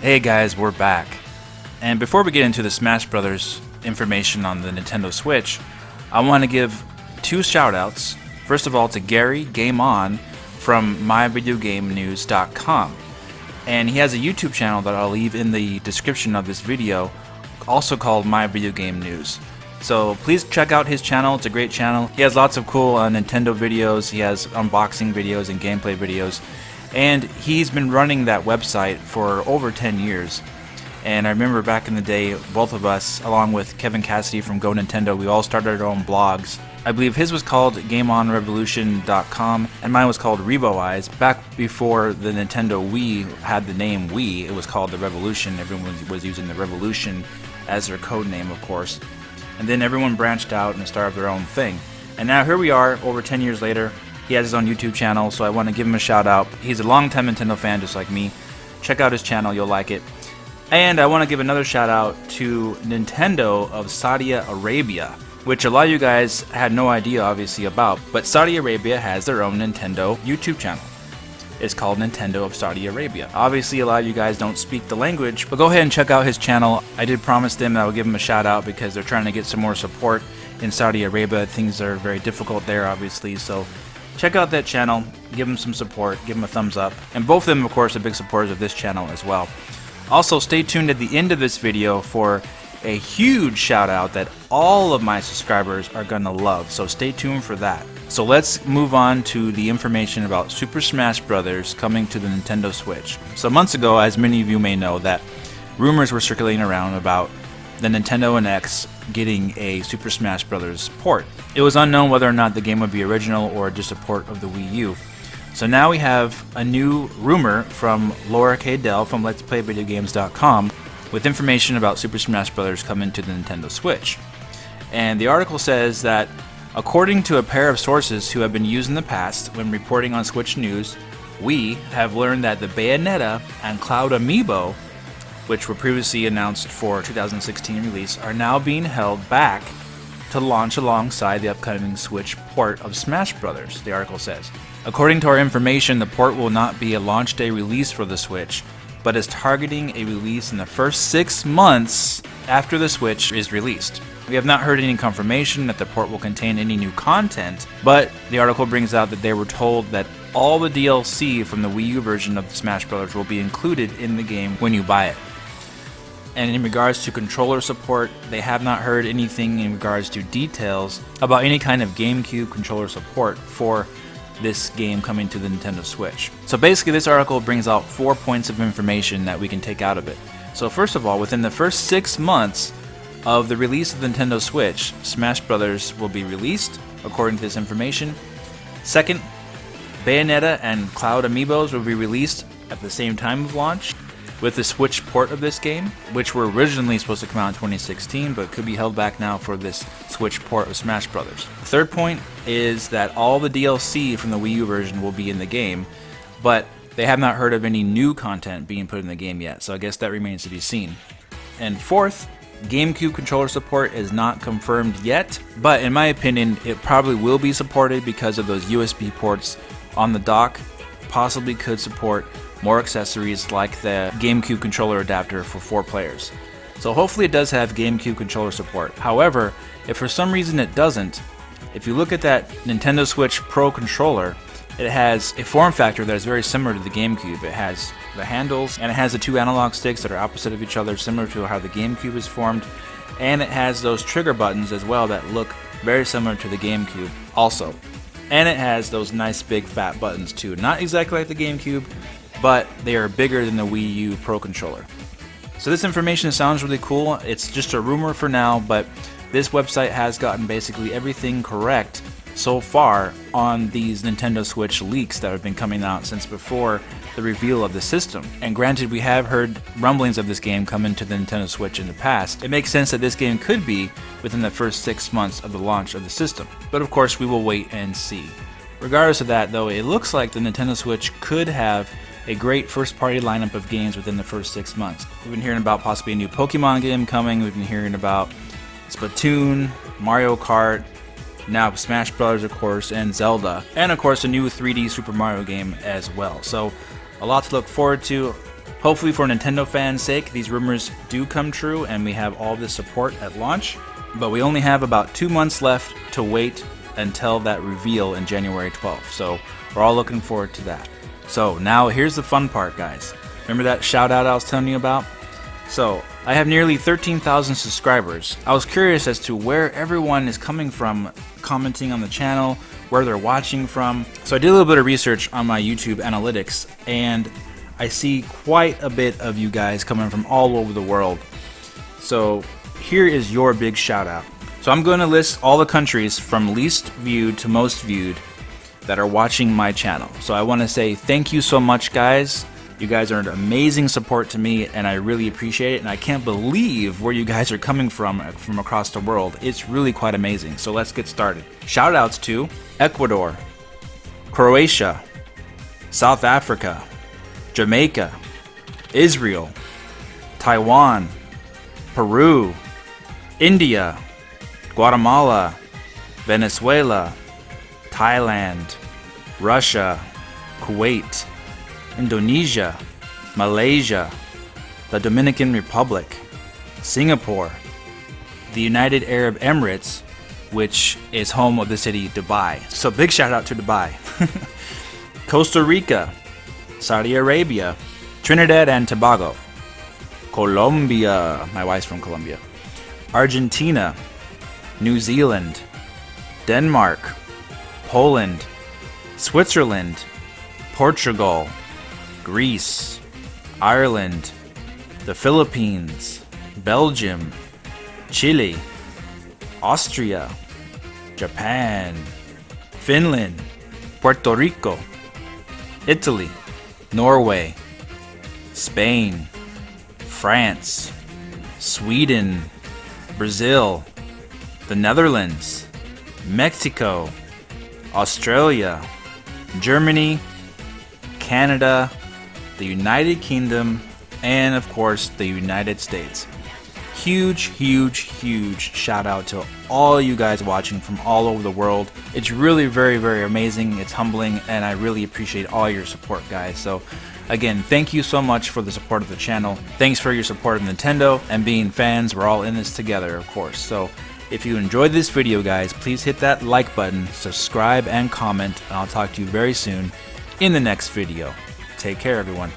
Hey guys, we're back. And before we get into the Smash Brothers information on the Nintendo Switch, I want to give two shout-outs. First of all to Gary Game On from myvideogamenews.com. And he has a YouTube channel that I'll leave in the description of this video, also called My Video Game News. So please check out his channel. It's a great channel. He has lots of cool Nintendo videos. He has unboxing videos and gameplay videos. And he's been running that website for over 10 years. And I remember back in the day, both of us, along with Kevin Cassidy from Go Nintendo, we all started our own blogs. I believe his was called GameOnRevolution.com, and mine was called RevoEyes. Back before the Nintendo Wii had the name Wii, it was called the Revolution. Everyone was using the Revolution as their code name, of course. And then everyone branched out and started their own thing. And now here we are, over 10 years later. He has his own YouTube channel, so I want to give him a shout out. He's a longtime Nintendo fan just like me. Check out his channel, you'll like it. And I want to give another shout out to Nintendo of Saudi Arabia, which a lot of you guys had no idea obviously about, but Saudi Arabia has their own Nintendo YouTube channel. It's called Nintendo of Saudi Arabia. Obviously a lot of you guys don't speak the language, but go ahead and check out his channel. I did promise them that I would give him a shout out because they're trying to get some more support in Saudi Arabia. Things are very difficult there obviously, so check out that channel, give them some support, give them a thumbs up. And both of them, of course, are big supporters of this channel as well. Also, stay tuned at the end of this video for a huge shout out that all of my subscribers are gonna love, so stay tuned for that. So let's move on to the information about Super Smash Bros. Coming to the Nintendo Switch. So months ago, as many of you may know, that rumors were circulating around about the Nintendo NX getting a Super Smash Bros. Port. It was unknown whether or not the game would be original or just a port of the Wii U. So now we have a new rumor from Laura K. Dell from Let's Play Videogames.com with information about Super Smash Bros. Coming to the Nintendo Switch. And the article says that according to a pair of sources who have been used in the past when reporting on Switch news, we have learned that the Bayonetta and Cloud Amiibo, which were previously announced for 2016 release, are now being held back to launch alongside the upcoming Switch port of Smash Bros., the article says. According to our information, the port will not be a launch day release for the Switch, but is targeting a release in the first 6 months after the Switch is released. We have not heard any confirmation that the port will contain any new content, but the article brings out that they were told that all the DLC from the Wii U version of Smash Bros. Will be included in the game when you buy it. And in regards to controller support, they have not heard anything in regards to details about any kind of Gamecube controller support for this game coming to the Nintendo Switch. So basically this article brings out 4 points of information that we can take out of it. So first of all, within the first 6 months of the release of the Nintendo Switch, Smash Bros. Will be released, according to this information. Second, Bayonetta and Cloud Amiibos will be released at the same time of launch with the Switch port of this game, which were originally supposed to come out in 2016, but could be held back now for this Switch port of Smash Bros. The third point is that all the DLC from the Wii U version will be in the game, but they have not heard of any new content being put in the game yet, so I guess that remains to be seen. And fourth, GameCube controller support is not confirmed yet, but in my opinion, it probably will be supported because of those USB ports on the dock. Possibly could support more accessories like the GameCube controller adapter for 4 players. So hopefully it does have GameCube controller support. However, if for some reason it doesn't, if you look at that Nintendo Switch Pro controller, it has a form factor that is very similar to the GameCube. It has the handles, and it has the 2 analog sticks that are opposite of each other, similar to how the GameCube is formed, and it has those trigger buttons as well that look very similar to the GameCube also. And it has those nice big fat buttons too. Not exactly like the GameCube, but they are bigger than the Wii U Pro controller. So this information sounds really cool. It's just a rumor for now, but this website has gotten basically everything correct so far on these Nintendo Switch leaks that have been coming out since before the reveal of the system. And granted, we have heard rumblings of this game come into the Nintendo Switch in the past. It makes sense that this game could be within the first 6 months of the launch of the system. But of course, we will wait and see. Regardless of that, though, it looks like the Nintendo Switch could have a great first-party lineup of games within the first 6 months. We've been hearing about possibly a new Pokemon game coming. We've been hearing about Splatoon, Mario Kart, now Smash Bros. Of course, and Zelda. And of course, a new 3D Super Mario game as well. So, a lot to look forward to. Hopefully for Nintendo fans' sake, these rumors do come true and we have all this support at launch. But we only have about 2 months left to wait until that reveal in January 12th. So we're all looking forward to that. So now here's the fun part, guys. Remember that shout out I was telling you about? So I have nearly 13,000 subscribers. I was curious as to where everyone is coming from commenting on the channel, where they're watching from. So I did a little bit of research on my YouTube analytics, and I see quite a bit of you guys coming from all over the world. So here is your big shout out. So I'm going to list all the countries from least viewed to most viewed that are watching my channel. So I want to say thank you so much, guys. You guys are an amazing support to me, and I really appreciate it. And I can't believe where you guys are coming from across the world. It's really quite amazing. So let's get started. Shout outs to Ecuador, Croatia, South Africa, Jamaica, Israel, Taiwan, Peru, India, Guatemala, Venezuela, Thailand, Russia, Kuwait, Indonesia, Malaysia, the Dominican Republic, Singapore, the United Arab Emirates, which is home of the city Dubai. So big shout out to Dubai. Costa Rica, Saudi Arabia, Trinidad and Tobago, Colombia, my wife's from Colombia, Argentina, New Zealand, Denmark, Poland, Switzerland, Portugal, Greece, Ireland, the Philippines, Belgium, Chile, Austria, Japan, Finland, Puerto Rico, Italy, Norway, Spain, France, Sweden, Brazil, the Netherlands, Mexico, Australia, Germany, Canada, the United Kingdom, and of course the United States. Huge shout out to all you guys watching from all over the world. It's really very amazing. It's humbling, and I really appreciate all your support, guys. So again, thank you so much for the support of the channel. Thanks for your support of Nintendo and being fans. We're all in this together, of course. So if you enjoyed this video, guys, please hit that like button, subscribe, and comment, and I'll talk to you very soon in the next video. Take care, everyone.